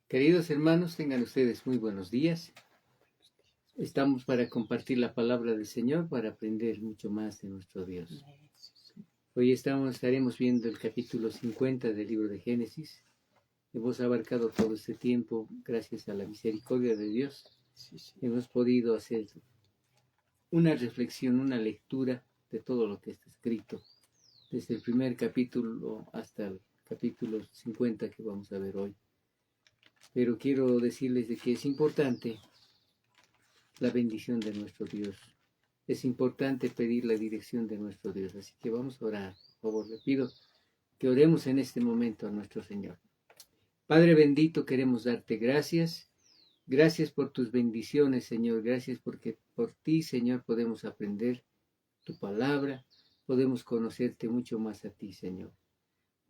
Queridos hermanos, tengan ustedes muy buenos días. Estamos para compartir la palabra del Señor, para aprender mucho más de nuestro Dios. Hoy estaremos viendo el capítulo 50 del libro de Génesis. Hemos abarcado todo este tiempo, gracias a la misericordia de Dios. Hemos podido hacer una reflexión, una lectura de todo lo que está escrito, desde el primer capítulo hasta el capítulo 50 que vamos a ver hoy. Pero quiero decirles de que es importante la bendición de nuestro Dios. Es importante pedir la dirección de nuestro Dios. Así que vamos a orar. Por favor, le pido que oremos en este momento a nuestro Señor. Padre bendito, queremos darte gracias. Gracias por tus bendiciones, Señor. Gracias porque por ti, Señor, podemos aprender tu palabra. Podemos conocerte mucho más a ti, Señor.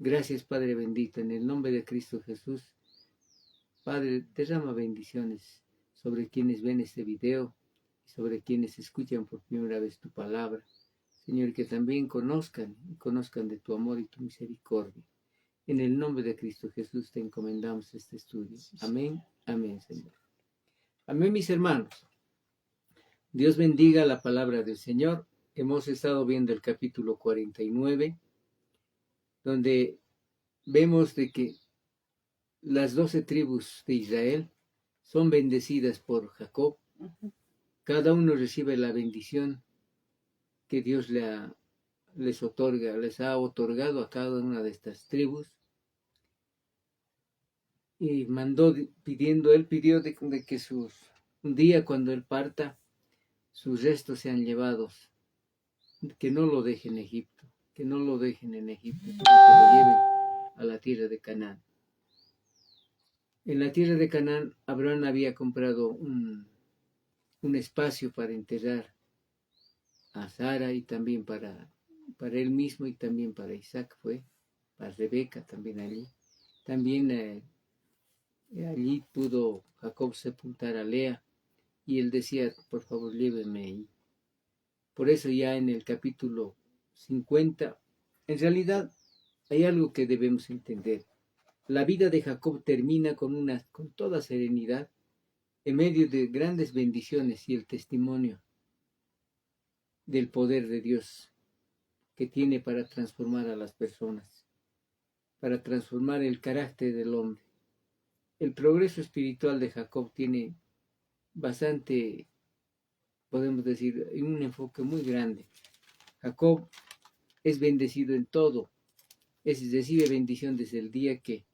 Gracias, Padre bendito. En el nombre de Cristo Jesús, Padre, derrama bendiciones sobre quienes ven este video y sobre quienes escuchan por primera vez tu palabra. Señor, que también conozcan de tu amor y tu misericordia. En el nombre de Cristo Jesús te encomendamos este estudio. Amén, amén, Señor. Amén, mis hermanos. Dios bendiga la palabra del Señor. Hemos estado viendo el capítulo 49, donde vemos de que las 12 tribus de Israel son bendecidas por Jacob. Cada uno recibe la bendición que Dios les ha otorgado a cada una de estas tribus. Y pidió de que un día cuando él parta, sus restos sean llevados, que no lo dejen en Egipto, sino que lo lleven a la tierra de Canaán. En la tierra de Canaán, Abraham había comprado un espacio para enterrar a Sara y también para él mismo y también para Isaac, para Rebeca también allí. También allí pudo Jacob sepultar a Lea y él decía, por favor, llévenme ahí. Por eso ya en el capítulo 50, en realidad hay algo que debemos entender. La vida de Jacob termina con toda serenidad, en medio de grandes bendiciones y el testimonio del poder de Dios que tiene para transformar a las personas, para transformar el carácter del hombre. El progreso espiritual de Jacob tiene bastante, podemos decir, un enfoque muy grande. Jacob es bendecido en todo, recibe bendición desde el día que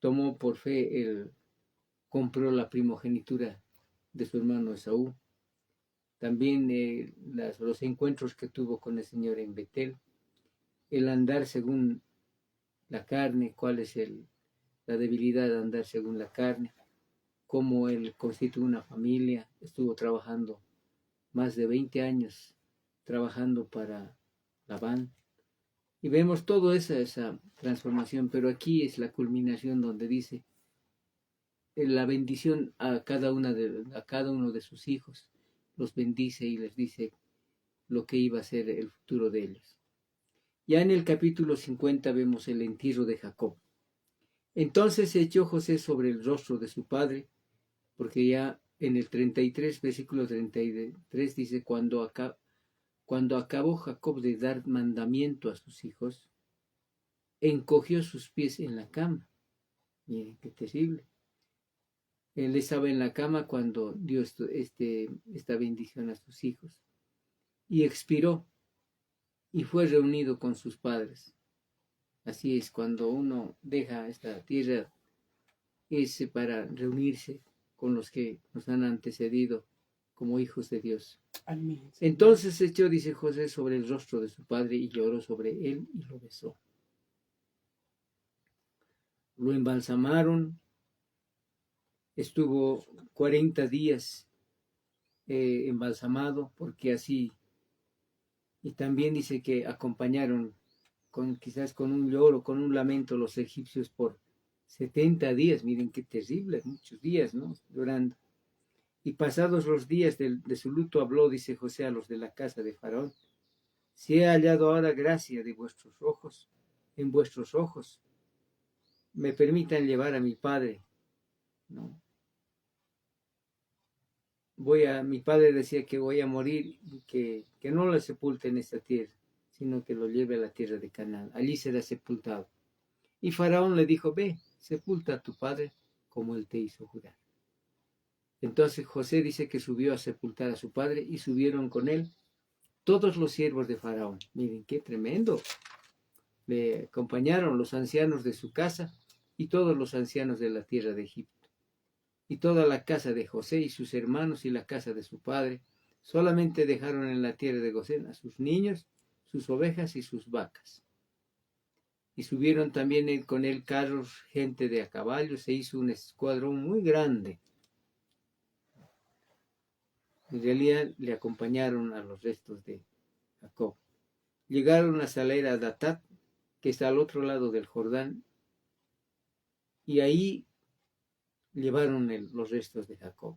tomó por fe, compró la primogenitura de su hermano Esaú. También los encuentros que tuvo con el Señor en Betel, el andar según la carne, cuál es la debilidad de andar según la carne, cómo él constituyó una familia, estuvo trabajando más de 20 años, trabajando para Labán, y vemos toda esa transformación, pero aquí es la culminación donde dice la bendición a cada uno de sus hijos, los bendice y les dice lo que iba a ser el futuro de ellos. Ya en el capítulo 50 vemos el entierro de Jacob. Entonces se echó José sobre el rostro de su padre, porque ya en el 33, versículo 33 dice, cuando acabó Jacob de dar mandamiento a sus hijos, encogió sus pies en la cama. Miren qué terrible. Él estaba en la cama cuando dio esta bendición a sus hijos. Y expiró y fue reunido con sus padres. Así es, cuando uno deja esta tierra, es para reunirse con los que nos han antecedido como hijos de Dios. Amén. Entonces se echó, dice José, sobre el rostro de su padre y lloró sobre él y lo besó. Lo embalsamaron. Estuvo 40 días embalsamado, porque así, y también dice que acompañaron quizás con un lloro, con un lamento los egipcios por 70 días, miren qué terrible, muchos días, ¿no? Llorando. Y pasados los días de su luto habló, dice José, a los de la casa de Faraón: si he hallado ahora gracia en vuestros ojos, me permitan llevar a mi padre ¿no? Mi padre decía que voy a morir y que no lo sepulte en esta tierra, sino que lo lleve a la tierra de Canaán. Allí será sepultado. Y Faraón le dijo, ve, sepulta a tu padre como él te hizo jurar. Entonces José dice que subió a sepultar a su padre y subieron con él todos los siervos de Faraón. Miren, qué tremendo. Le acompañaron los ancianos de su casa y todos los ancianos de la tierra de Egipto. Y toda la casa de José y sus hermanos y la casa de su padre. Solamente dejaron en la tierra de Gosén a sus niños, sus ovejas y sus vacas. Y subieron también con él carros, gente de a caballo. Se hizo un escuadrón muy grande. En realidad le acompañaron a los restos de Jacob. Llegaron a Salera de Atat, que está al otro lado del Jordán, y ahí llevaron los restos de Jacob.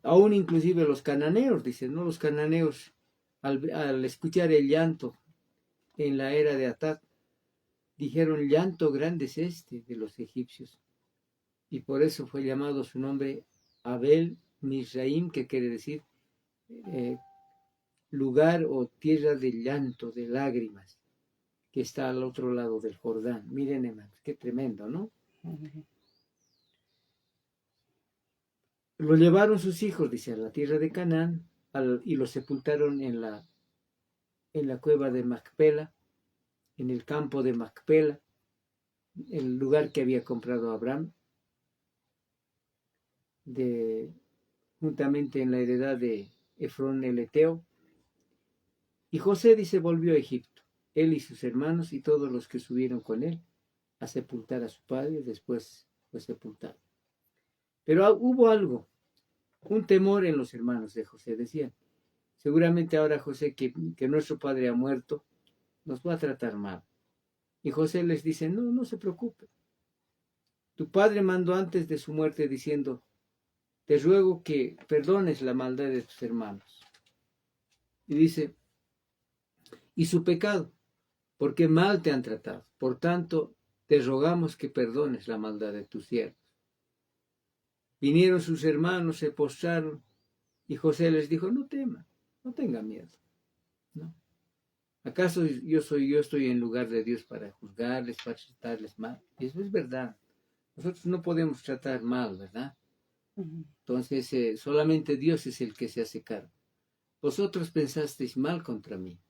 Aún inclusive los cananeos, dicen, ¿no? Los cananeos, al escuchar el llanto en la era de Atat, dijeron, llanto grande es este de los egipcios. Y por eso fue llamado su nombre Abel Misraim, que quiere decir lugar o tierra de llanto, de lágrimas, que está al otro lado del Jordán. Miren, hermanos, qué tremendo, ¿no? Lo llevaron sus hijos, dice, a la tierra de Canaán y lo sepultaron en la cueva de Macpela, en el campo de Macpela, el lugar que había comprado Abraham, juntamente en la heredad de Efrón el Eteo. Y José, dice, volvió a Egipto, él y sus hermanos y todos los que subieron con él a sepultar a su padre, después fue sepultado. Pero hubo algo, un temor en los hermanos de José, decían, seguramente ahora José, que nuestro padre ha muerto, nos va a tratar mal. Y José les dice, no, no se preocupe. Tu padre mandó antes de su muerte diciendo, te ruego que perdones la maldad de tus hermanos. Y dice, y su pecado, porque mal te han tratado. Por tanto, te rogamos que perdones la maldad de tus siervos. Vinieron sus hermanos, se postraron, y José les dijo, no teman, no tengan miedo. ¿No? ¿Acaso yo estoy en lugar de Dios para juzgarles, para tratarles mal? Eso es verdad. Nosotros no podemos tratar mal, ¿verdad? Entonces, solamente Dios es el que se hace cargo. Vosotros pensasteis mal contra mí,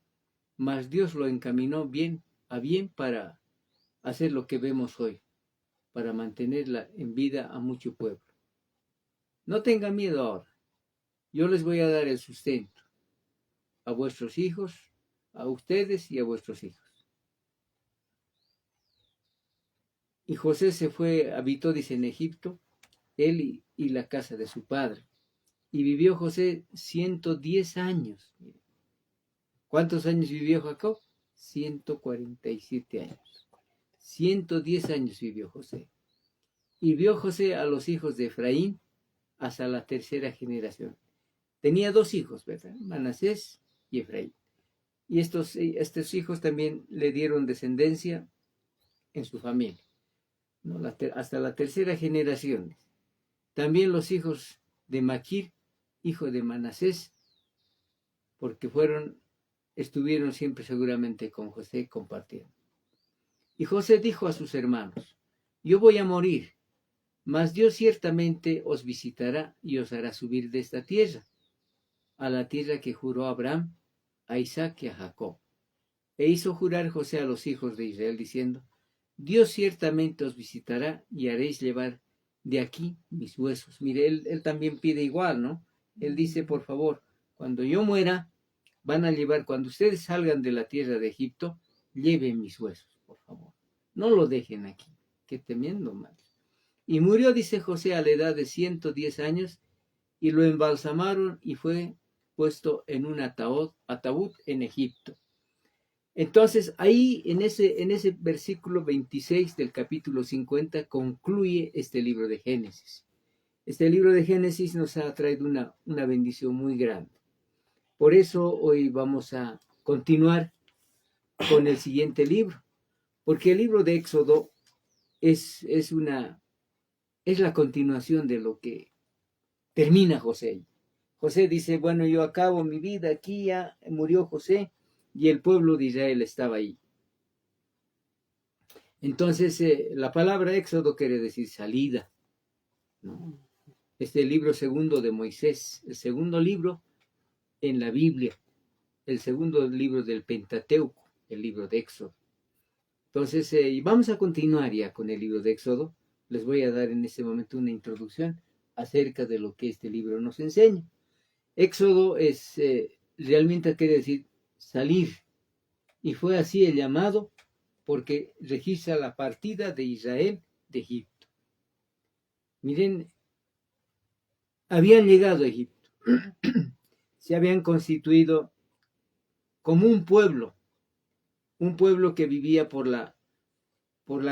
mas Dios lo encaminó bien para hacer lo que vemos hoy, para mantenerla en vida a mucho pueblo. No tengan miedo ahora. Yo les voy a dar el sustento a vuestros hijos, a ustedes y a vuestros hijos. Y José se fue, habitó, dice, en Egipto, él y la casa de su padre. Y vivió José 110 años. ¿Cuántos años vivió Jacob? 147 años. 110 años vivió José. Y vio José a los hijos de Efraín hasta la tercera generación. Tenía dos hijos, ¿verdad? Manasés y Efraín. Y estos hijos también le dieron descendencia en su familia, ¿no? Hasta la tercera generación. También los hijos de Maquir, hijo de Manasés, porque estuvieron siempre seguramente con José compartiendo. Y José dijo a sus hermanos, yo voy a morir, mas Dios ciertamente os visitará y os hará subir de esta tierra, a la tierra que juró a Abraham, a Isaac y a Jacob. E hizo jurar José a los hijos de Israel, diciendo, Dios ciertamente os visitará y haréis llevar de aquí mis huesos. Mire, él también pide igual, ¿no? Él dice, por favor, cuando yo muera, van a llevar, cuando ustedes salgan de la tierra de Egipto, lleven mis huesos, por favor. No lo dejen aquí. Qué temiendo mal. Y murió, dice José, a la edad de 110 años, y lo embalsamaron y fue puesto en un ataúd en Egipto. Entonces, ahí en ese versículo 26 del capítulo 50 concluye este libro de Génesis. Este libro de Génesis nos ha traído una bendición muy grande. Por eso hoy vamos a continuar con el siguiente libro, porque el libro de Éxodo es una es la continuación de lo que termina José. José dice, bueno, yo acabo mi vida aquí, ya murió José, y el pueblo de Israel estaba ahí. Entonces, la palabra Éxodo quiere decir salida, ¿no? Este libro segundo de Moisés, el segundo libro en la Biblia, el segundo libro del Pentateuco, el libro de Éxodo. Entonces, vamos a continuar ya con el libro de Éxodo. Les voy a dar en este momento una introducción acerca de lo que este libro nos enseña. Éxodo es, realmente quiere decir salir, y fue así el llamado porque registra la partida de Israel de Egipto. Miren, habían llegado a Egipto, se habían constituido como un pueblo que vivía por la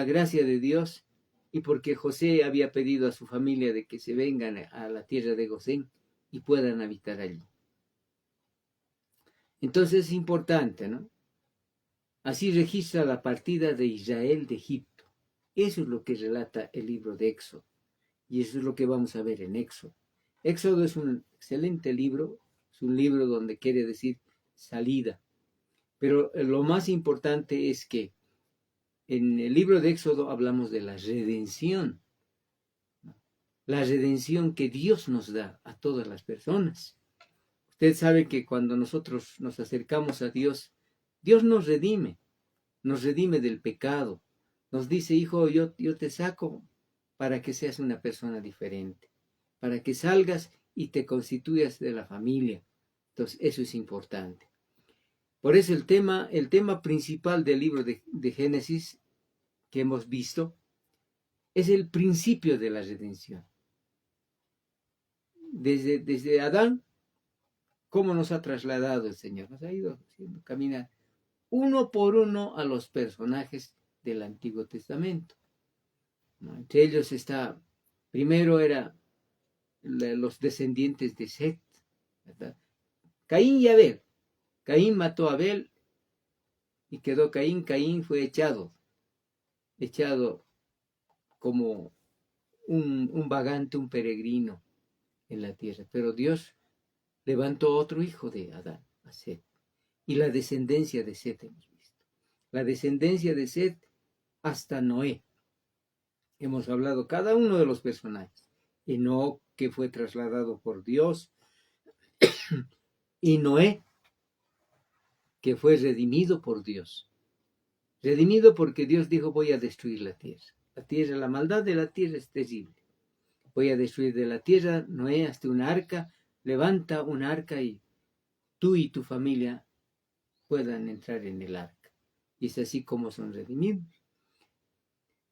gracia de Dios y porque José había pedido a su familia de que se vengan a la tierra de Gosén y puedan habitar allí. Entonces es importante, ¿no? Así registra la partida de Israel de Egipto. Eso es lo que relata el libro de Éxodo. Y eso es lo que vamos a ver en Éxodo. Éxodo es un excelente libro, es un libro donde quiere decir salida. Pero lo más importante es que en el libro de Éxodo hablamos de la redención que Dios nos da a todas las personas. Usted sabe que cuando nosotros nos acercamos a Dios, Dios nos redime del pecado, nos dice, hijo, yo te saco para que seas una persona diferente, para que salgas y te constituyas de la familia. Entonces, eso es importante. Por eso el tema principal del libro de Génesis que hemos visto es el principio de la redención. Desde Adán, cómo nos ha trasladado el Señor, nos ha ido haciendo caminar uno por uno a los personajes del Antiguo Testamento, ¿no? Entre ellos está, primero era los descendientes de Set, ¿verdad? Caín y Abel. Caín mató a Abel y quedó Caín. Caín fue echado como un vagante, un peregrino en la tierra. Pero Dios levantó otro hijo de Adán, a Set. Y la descendencia de Set hemos visto. La descendencia de Set hasta Noé. Hemos hablado cada uno de los personajes. Enoc, que fue trasladado por Dios, y Noé, que fue redimido por Dios. Redimido porque Dios dijo, voy a destruir la tierra. La maldad de la tierra es terrible. Voy a destruir de la tierra. Noé, hazte una arca, levanta una arca y tú y tu familia puedan entrar en el arca. Y es así como son redimidos.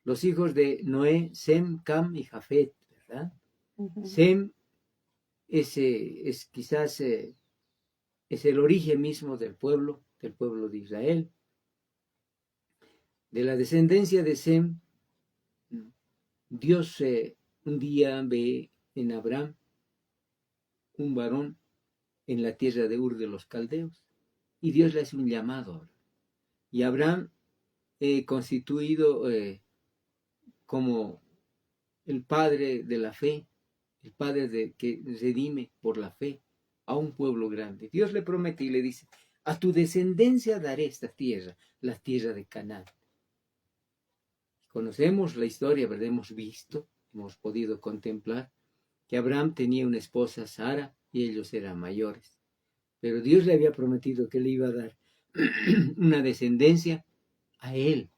Los hijos de Noé, Sem, Cam y Jafet, ¿verdad? Uh-huh. Sem es quizás es el origen mismo del pueblo de Israel. De la descendencia de Sem, Dios un día ve en Abraham un varón en la tierra de Ur de los Caldeos y Dios le hace un llamado. Y Abraham, constituido como el padre de la fe, el padre que redime por la fe a un pueblo grande. Dios le promete y le dice, a tu descendencia daré esta tierra, la tierra de Canaán. Conocemos la historia, ¿verdad? Hemos podido contemplar que Abraham tenía una esposa, Sara, y ellos eran mayores. Pero Dios le había prometido que le iba a dar una descendencia a él.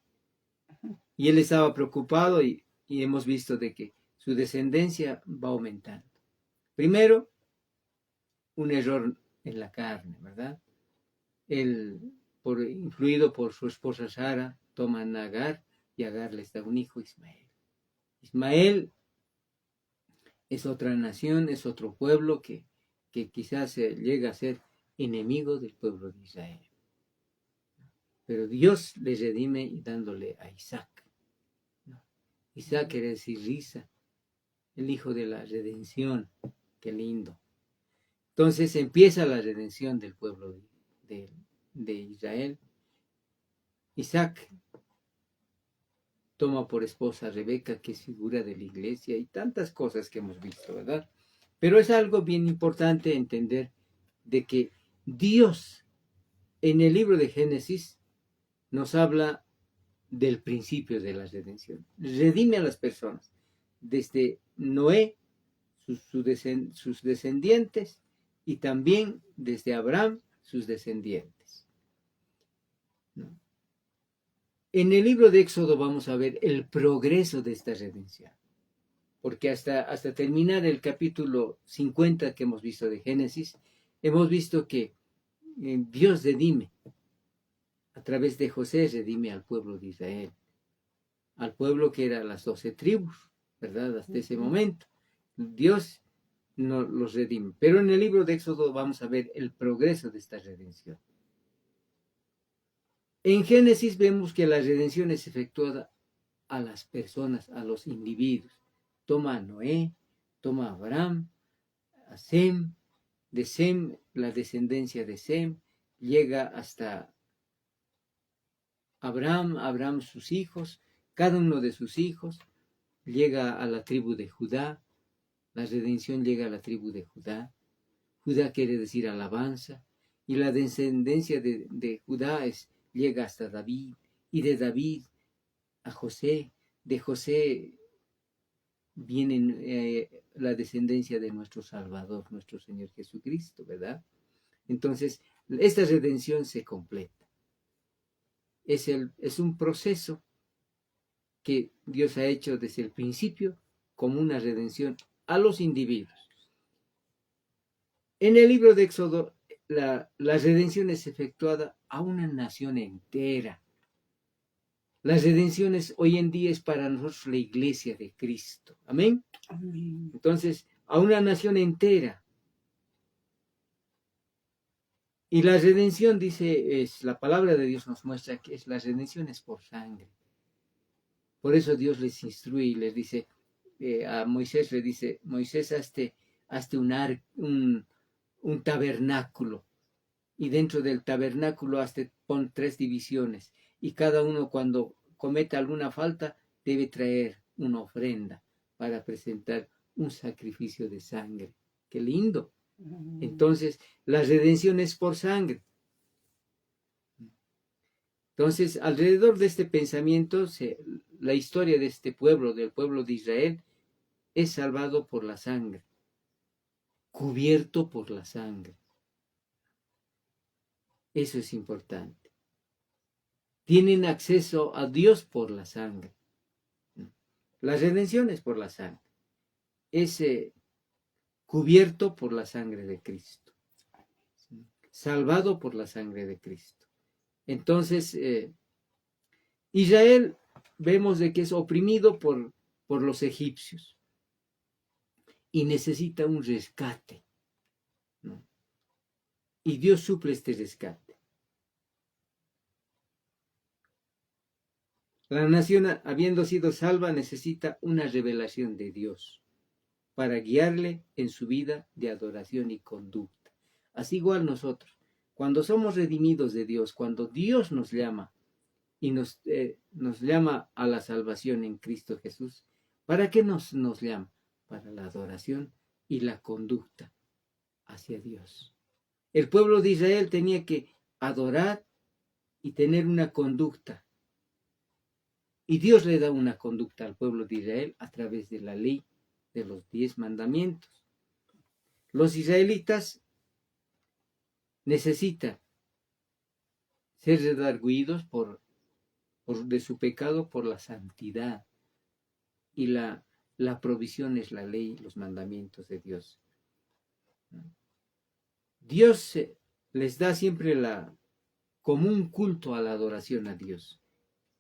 Y él estaba preocupado y hemos visto de que su descendencia va aumentando. Primero, un error en la carne, ¿verdad? Él, influido por su esposa Sara, toma a Agar y Agar le da un hijo, Ismael. Ismael es otra nación, es otro pueblo que quizás llega a ser enemigo del pueblo de Israel. Pero Dios le redime dándole a Isaac. Isaac quiere decir risa, el hijo de la redención. Qué lindo. Entonces empieza la redención del pueblo de Israel. Isaac toma por esposa a Rebeca, que es figura de la iglesia, y tantas cosas que hemos visto, ¿verdad? Pero es algo bien importante entender de que Dios en el libro de Génesis nos habla del principio de la redención. Redime a las personas, desde Noé, sus descendientes, y también desde Abraham, sus descendientes. ¿No? En el libro de Éxodo vamos a ver el progreso de esta redención, porque hasta terminar el capítulo 50 que hemos visto de Génesis, hemos visto que Dios redime, a través de José redime al pueblo de Israel, al pueblo que era las 12 tribus, ¿verdad? Hasta ese momento, Dios no los redime. Pero en el libro de Éxodo vamos a ver el progreso de esta redención. En Génesis vemos que la redención es efectuada a las personas, a los individuos. Toma a Noé, toma a Abraham, a Sem, de Sem, la descendencia de Sem, llega hasta Abraham sus hijos, cada uno de sus hijos, llega a la tribu de Judá, la redención llega a la tribu de Judá. Judá quiere decir alabanza, y la descendencia de Judá llega hasta David, y de David a José, de José viene la descendencia de nuestro Salvador, nuestro Señor Jesucristo, ¿verdad? Entonces, esta redención se completa. Es un proceso que Dios ha hecho desde el principio como una redención a los individuos. En el libro de Éxodo, la redención es efectuada a una nación entera. La redención hoy en día es para nosotros la iglesia de Cristo. ¿Amén? Amén. Entonces, a una nación entera. Y la redención, dice, la palabra de Dios nos muestra que la redención es por sangre. Por eso Dios les instruye y les dice, a Moisés le dice, Moisés, hazte un tabernáculo, y dentro del tabernáculo pon 3 divisiones, y cada uno cuando cometa alguna falta debe traer una ofrenda para presentar un sacrificio de sangre. ¡Qué lindo! Entonces, la redención es por sangre. Entonces, alrededor de este pensamiento, la historia de este pueblo, del pueblo de Israel, es salvado por la sangre, cubierto por la sangre. Eso es importante. Tienen acceso a Dios por la sangre. La redención es por la sangre. Es cubierto por la sangre de Cristo. Salvado por la sangre de Cristo. Entonces, Israel vemos de que es oprimido por los egipcios y necesita un rescate, ¿no? Y Dios suple este rescate. La nación, habiendo sido salva, necesita una revelación de Dios para guiarle en su vida de adoración y conducta. Así igual nosotros, cuando somos redimidos de Dios, cuando Dios nos llama y nos llama a la salvación en Cristo Jesús, ¿para qué nos llama? Para la adoración y la conducta hacia Dios. El pueblo de Israel tenía que adorar y tener una conducta. Y Dios le da una conducta al pueblo de Israel a través de la ley de los 10 mandamientos. Los israelitas necesitan ser redarguidos de su pecado por la santidad. Y la provisión es la ley, los mandamientos de Dios. Dios les da siempre como un culto a la adoración a Dios.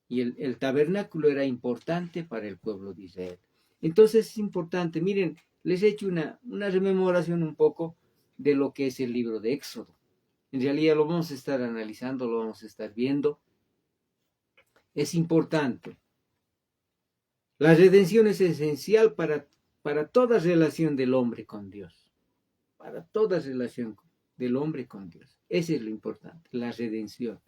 Y el tabernáculo era importante para el pueblo de Israel. Entonces es importante, miren, les he hecho una rememoración un poco de lo que es el libro de Éxodo. En realidad lo vamos a estar analizando, lo vamos a estar viendo. Es importante. La redención es esencial para toda relación del hombre con Dios. Para toda relación del hombre con Dios. Eso es lo importante, la redención.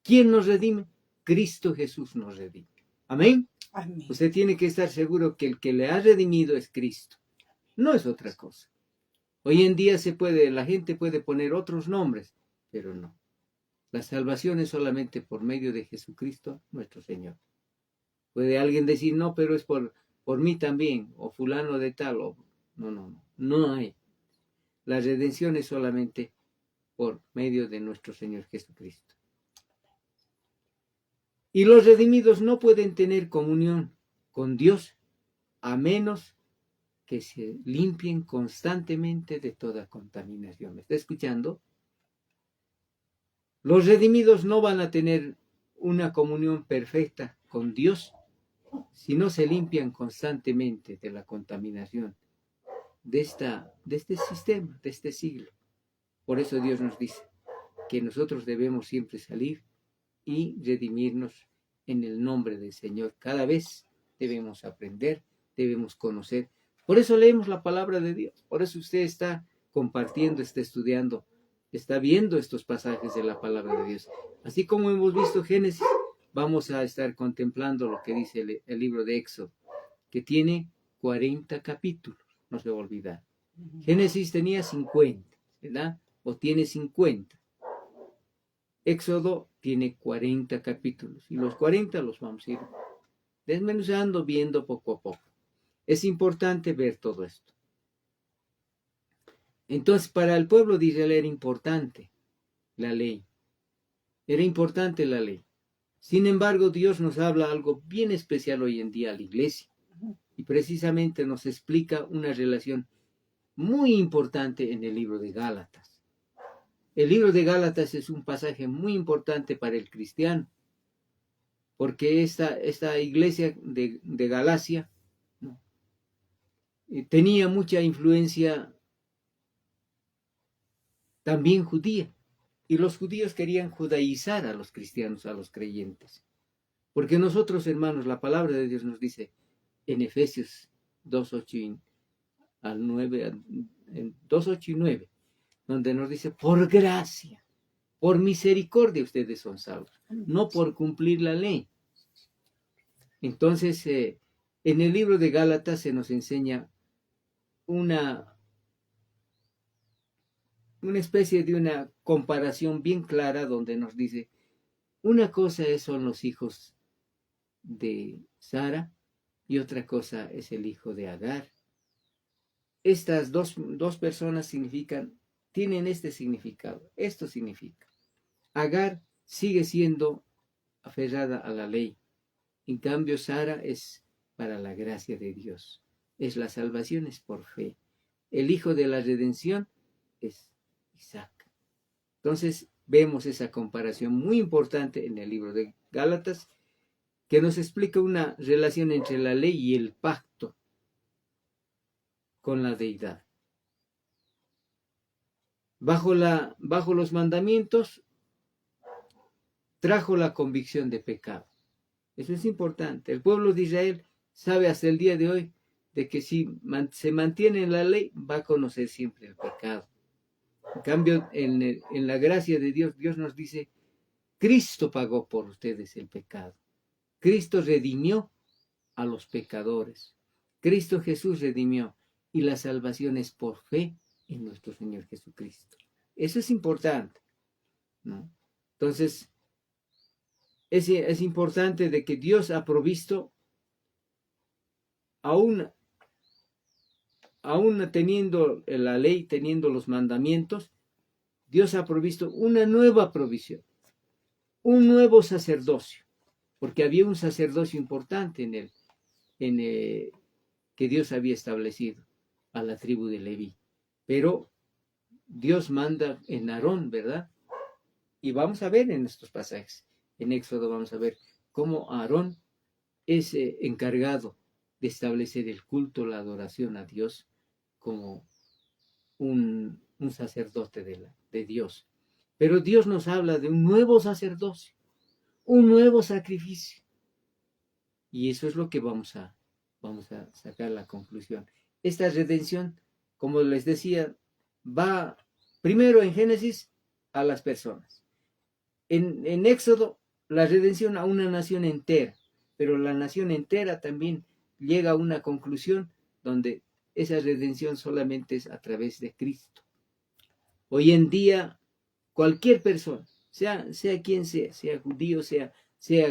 ¿Quién nos redime? Cristo Jesús nos redime. Amén. Amén. Usted tiene que estar seguro que el que le ha redimido es Cristo. No es otra cosa. Hoy en día la gente puede poner otros nombres, pero no. La salvación es solamente por medio de Jesucristo, nuestro Señor. Puede alguien decir, no, pero es por mí también, o fulano de tal, o no hay. La redención es solamente por medio de nuestro Señor Jesucristo. Y los redimidos no pueden tener comunión con Dios a menos que se limpien constantemente de toda contaminación. ¿Me está escuchando? Los redimidos no van a tener una comunión perfecta con Dios si no se limpian constantemente de la contaminación de este sistema, de este siglo. Por eso Dios nos dice que nosotros debemos siempre salir y redimirnos en el nombre del Señor. Cada vez debemos aprender, debemos conocer. Por eso leemos la palabra de Dios. Por eso usted está compartiendo, está estudiando, está viendo estos pasajes de la palabra de Dios. Así como hemos visto Génesis, vamos a estar contemplando lo que dice el libro de Éxodo, que tiene 40 capítulos, no se va a olvidar. Génesis tenía 50, ¿verdad? O tiene 50. Éxodo tiene 40 capítulos y los 40 los vamos a ir desmenuzando, viendo poco a poco. Es importante ver todo esto. Entonces, para el pueblo de Israel era importante la ley. Era importante la ley. Sin embargo, Dios nos habla algo bien especial hoy en día a la iglesia. Y precisamente nos explica una relación muy importante en el libro de Gálatas. El libro de Gálatas es un pasaje muy importante para el cristiano, porque esta iglesia de Galacia, ¿no?, tenía mucha influencia también judía, y los judíos querían judaizar a los cristianos, a los creyentes. Porque nosotros, hermanos, la palabra de Dios nos dice en Efesios 2:8 al 9, 2:8 y 9, donde nos dice, por gracia, por misericordia ustedes son salvos, no por cumplir la ley. Entonces, en el libro de Gálatas se nos enseña una especie de una comparación bien clara donde nos dice, una cosa son los hijos de Sara y otra cosa es el hijo de Agar. Estas dos personas tienen este significado. Esto significa, Agar sigue siendo aferrada a la ley. En cambio, Sara es para la gracia de Dios. La salvación es por fe. El hijo de la redención es Isaac. Entonces, vemos esa comparación muy importante en el libro de Gálatas, que nos explica una relación entre la ley y el pacto con la deidad. Bajo los mandamientos trajo la convicción de pecado. Eso es importante. El pueblo de Israel sabe hasta el día de hoy de que si se mantiene en la ley, va a conocer siempre el pecado. En cambio, en la gracia de Dios, Dios nos dice, Cristo pagó por ustedes el pecado. Cristo redimió a los pecadores. Cristo Jesús redimió. Y la salvación es por fe en nuestro Señor Jesucristo. Eso es importante, ¿no? Entonces, es importante de que Dios ha provisto, aún teniendo la ley, teniendo los mandamientos, Dios ha provisto una nueva provisión, un nuevo sacerdocio, porque había un sacerdocio importante que Dios había establecido a la tribu de Leví. Pero Dios manda en Aarón, ¿verdad? Y vamos a ver en estos pasajes, en Éxodo vamos a ver cómo Aarón es encargado de establecer el culto, la adoración a Dios como un sacerdote de Dios. Pero Dios nos habla de un nuevo sacerdocio, un nuevo sacrificio. Y eso es lo que vamos a sacar la conclusión. Esta redención, como les decía, va primero en Génesis a las personas. En Éxodo, la redención a una nación entera. pero la nación entera también llega a una conclusión donde esa redención solamente es a través de Cristo. Hoy en día, cualquier persona, sea quien sea judío, sea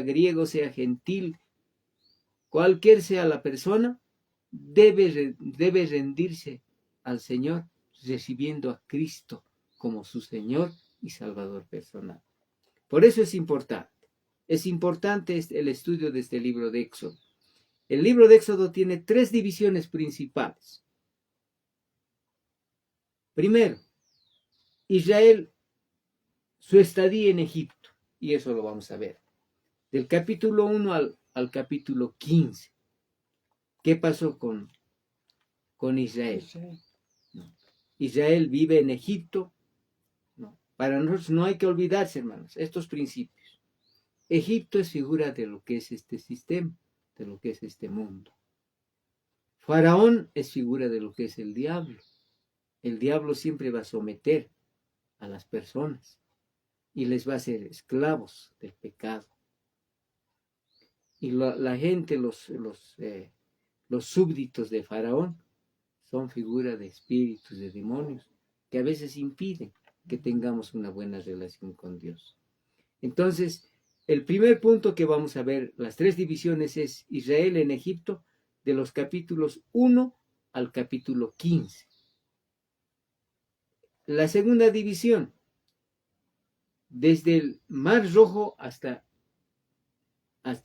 griego, sea gentil, cualquier sea la persona, debe rendirse al Señor, recibiendo a Cristo como su Señor y Salvador personal. Por eso es importante. Es importante el estudio de este libro de Éxodo. El libro de Éxodo tiene 3 divisiones principales. Primero, Israel, su estadía en Egipto, y eso lo vamos a ver. Del capítulo 1 al capítulo 15. ¿Qué pasó con Israel? No. Israel vive en Egipto. No. Para nosotros no hay que olvidarse, hermanos, estos principios. Egipto es figura de lo que es este sistema, de lo que es este mundo. Faraón es figura de lo que es el diablo. El diablo siempre va a someter a las personas y les va a hacer esclavos del pecado. Y la gente, los súbditos de Faraón, son figura de espíritus, de demonios, que a veces impiden que tengamos una buena relación con Dios. Entonces, el primer punto que vamos a ver, las 3 divisiones, es Israel en Egipto, de los capítulos 1 al capítulo 15. La segunda división, desde el Mar Rojo hasta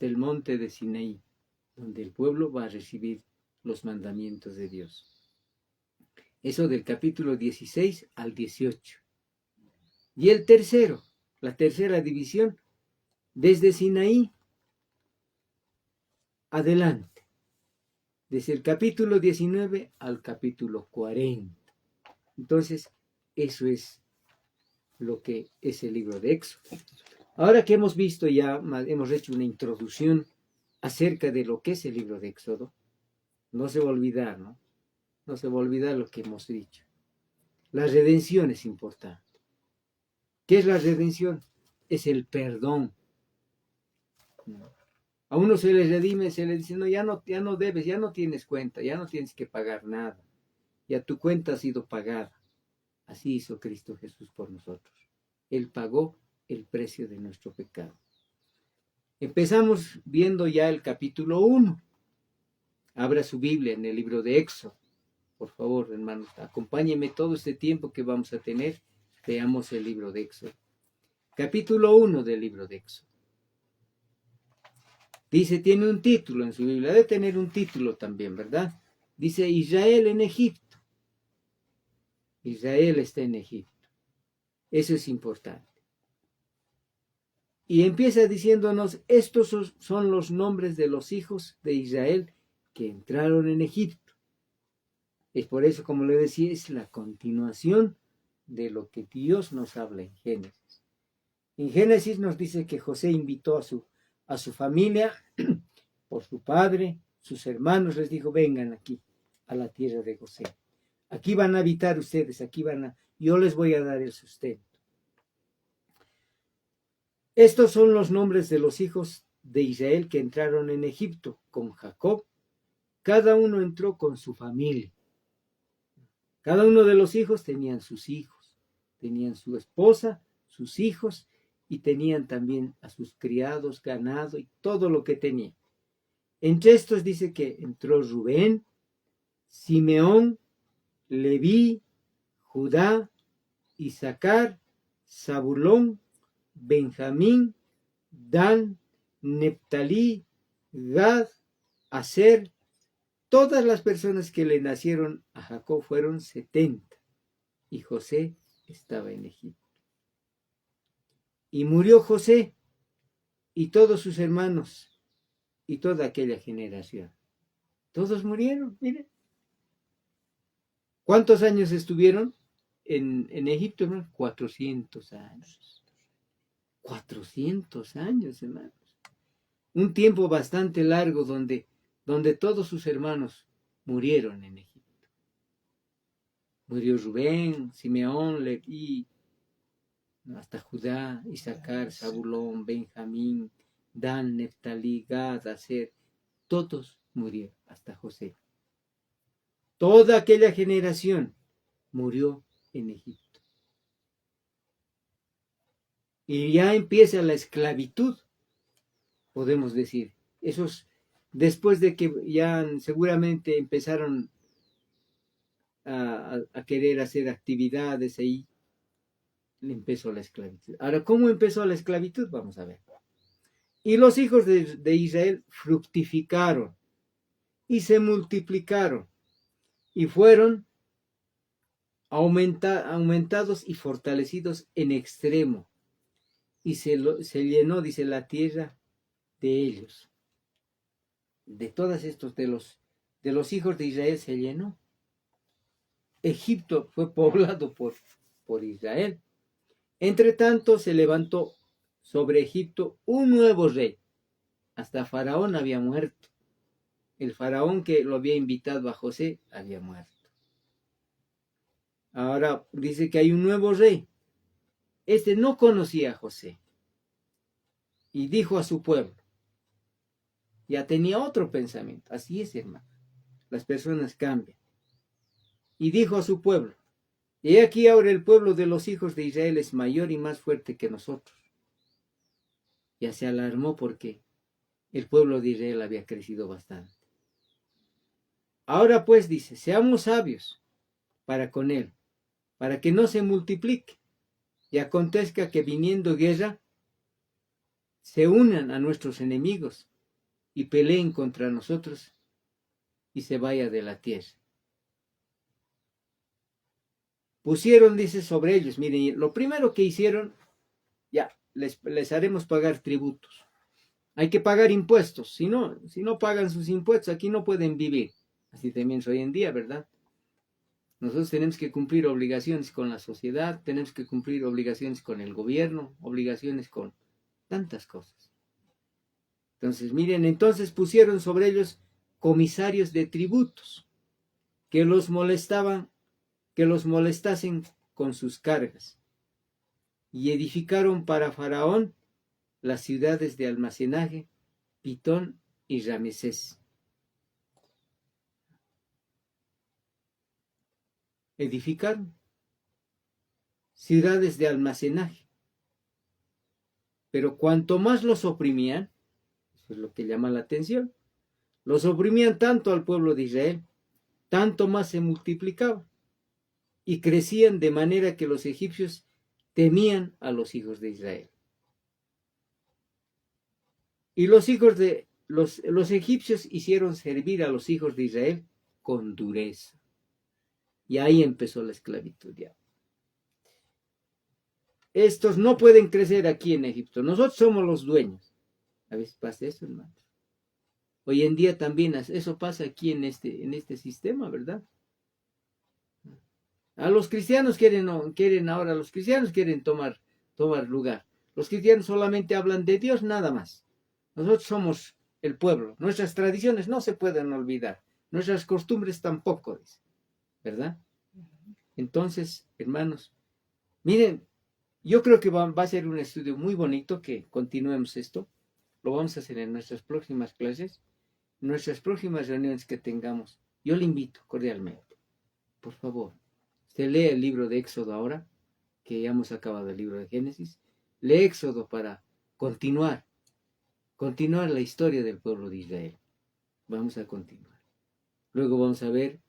el monte de Sinaí, donde el pueblo va a recibir los mandamientos de Dios. Eso del capítulo 16 al 18. Y el tercero, la tercera división, desde Sinaí adelante, desde el capítulo 19 al capítulo 40. Entonces, eso es lo que es el libro de Éxodo. Ahora que hemos visto ya, hemos hecho una introducción acerca de lo que es el libro de Éxodo, no se va a olvidar, ¿no? No se va a olvidar lo que hemos dicho. La redención es importante. ¿Qué es la redención? Es el perdón. A uno se le redime, se le dice, no, ya no debes, ya no tienes cuenta, ya no tienes que pagar nada. Ya tu cuenta ha sido pagada. Así hizo Cristo Jesús por nosotros. Él pagó el precio de nuestro pecado. Empezamos viendo ya el capítulo 1. Abra su Biblia en el libro de Éxodo. Por favor, hermanos, acompáñenme todo este tiempo que vamos a tener. Veamos el libro de Éxodo. Capítulo 1 del libro de Éxodo. Dice, tiene un título en su Biblia. Debe tener un título también, ¿verdad? Dice, Israel en Egipto. Israel está en Egipto. Eso es importante. Y empieza diciéndonos, estos son los nombres de los hijos de Israel que entraron en Egipto. Es por eso, como le decía, es la continuación de lo que Dios nos habla en Génesis. En Génesis nos dice que José invitó a su familia, por su padre, sus hermanos, les dijo, vengan aquí, a la tierra de José. Aquí van a habitar ustedes, yo les voy a dar el sustento. Estos son los nombres de los hijos de Israel que entraron en Egipto con Jacob. Cada uno entró con su familia. Cada uno de los hijos tenían sus hijos, tenían su esposa, sus hijos, y tenían también a sus criados, ganado y todo lo que tenían. Entre estos dice que entró Rubén, Simeón, Leví, Judá, Isaacar, Zabulón, Benjamín, Dan, Neptalí, Gad, Aser. Todas las personas que le nacieron a Jacob fueron 70, y José estaba en Egipto. Y murió José y todos sus hermanos y toda aquella generación. Todos murieron, miren. ¿Cuántos años estuvieron en Egipto, hermanos? 400 años. 400 años, hermanos. Un tiempo bastante largo donde todos sus hermanos murieron en Egipto. Murió Rubén, Simeón, Leví, hasta Judá, Isaacar, Zabulón, Benjamín, Dan, Neftalí, Gad, Aser, todos murieron, hasta José. Toda aquella generación murió en Egipto. Y ya empieza la esclavitud, podemos decir. Esos, después de que ya seguramente empezaron a querer hacer actividades ahí, empezó la esclavitud. Ahora, ¿cómo empezó la esclavitud? Vamos a ver. Y los hijos de Israel fructificaron y se multiplicaron y fueron aumentados y fortalecidos en extremo. Y se llenó, dice, la tierra de ellos. De todos estos, de los hijos de Israel se llenó. Egipto fue poblado por Israel. Entre tanto se levantó sobre Egipto un nuevo rey. Hasta Faraón había muerto. El faraón que lo había invitado a José había muerto. Ahora dice que hay un nuevo rey. Este no conocía a José. Y dijo a su pueblo. Ya tenía otro pensamiento. Así es, hermano. Las personas cambian. Y dijo a su pueblo. He aquí ahora el pueblo de los hijos de Israel es mayor y más fuerte que nosotros. Ya se alarmó porque el pueblo de Israel había crecido bastante. Ahora pues dice, seamos sabios para con él, para que no se multiplique y acontezca que viniendo guerra, se unan a nuestros enemigos y peleen contra nosotros y se vaya de la tierra. Pusieron, dice, sobre ellos, miren, lo primero que hicieron, ya, les haremos pagar tributos. Hay que pagar impuestos, si no pagan sus impuestos, aquí no pueden vivir. Así también es hoy en día, ¿verdad? Nosotros tenemos que cumplir obligaciones con la sociedad, tenemos que cumplir obligaciones con el gobierno, obligaciones con tantas cosas. Entonces, miren, entonces pusieron sobre ellos comisarios de tributos que los molestaban, que los molestasen con sus cargas. Y edificaron para Faraón las ciudades de almacenaje, Pitón y Ramesés. Edificaron ciudades de almacenaje. Pero cuanto más los oprimían, eso es lo que llama la atención, los oprimían tanto al pueblo de Israel, tanto más se multiplicaban y crecían de manera que los egipcios temían a los hijos de Israel. Y los hijos de los egipcios hicieron servir a los hijos de Israel con dureza. Y ahí empezó la esclavitud ya. Estos no pueden crecer aquí en Egipto. Nosotros somos los dueños. A veces pasa eso, hermanos. Hoy en día también eso pasa aquí en este sistema, ¿verdad? A los cristianos quieren ahora, los cristianos quieren tomar lugar. Los cristianos solamente hablan de Dios, nada más. Nosotros somos el pueblo. Nuestras tradiciones no se pueden olvidar. Nuestras costumbres tampoco, ¿verdad? Entonces, hermanos, miren, yo creo que va a ser un estudio muy bonito que continuemos esto. Lo vamos a hacer en nuestras próximas clases, en nuestras próximas reuniones que tengamos. Yo le invito cordialmente, por favor, usted lee el libro de Éxodo ahora, que ya hemos acabado el libro de Génesis. Lee Éxodo para continuar la historia del pueblo de Israel. Vamos a continuar. Luego vamos a ver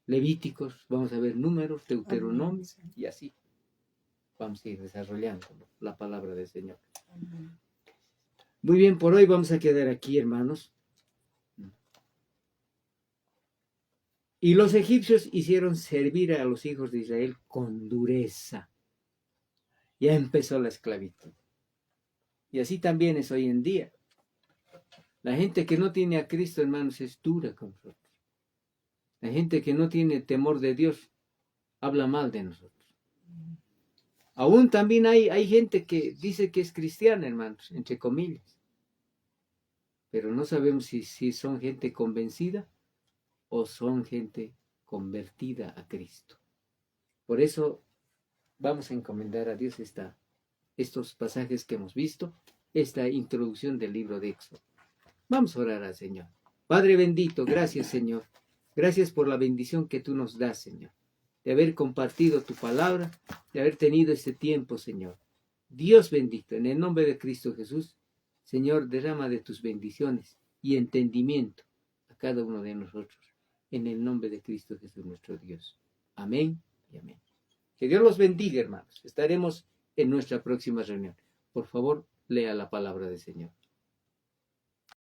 Levíticos, vamos a ver Números, Deuteronomio y así. Vamos a ir desarrollando la palabra del Señor. Muy bien, por hoy vamos a quedar aquí, hermanos. Y los egipcios hicieron servir a los hijos de Israel con dureza. Ya empezó la esclavitud. Y así también es hoy en día. La gente que no tiene a Cristo, hermanos, es dura con nosotros. La gente que no tiene temor de Dios habla mal de nosotros. Aún también hay gente que dice que es cristiana, hermanos, entre comillas. Pero no sabemos si son gente convencida o son gente convertida a Cristo. Por eso vamos a encomendar a Dios estos pasajes que hemos visto esta introducción del libro de Éxodo. Vamos a orar al Señor. Padre bendito, gracias Señor. Gracias por la bendición que tú nos das, Señor, de haber compartido tu palabra, de haber tenido este tiempo, Señor. Dios bendito, en el nombre de Cristo Jesús, Señor, derrama de tus bendiciones y entendimiento a cada uno de nosotros, en el nombre de Cristo Jesús, nuestro Dios. Amén y amén. Que Dios los bendiga, hermanos. Estaremos en nuestra próxima reunión. Por favor, lea la palabra del Señor.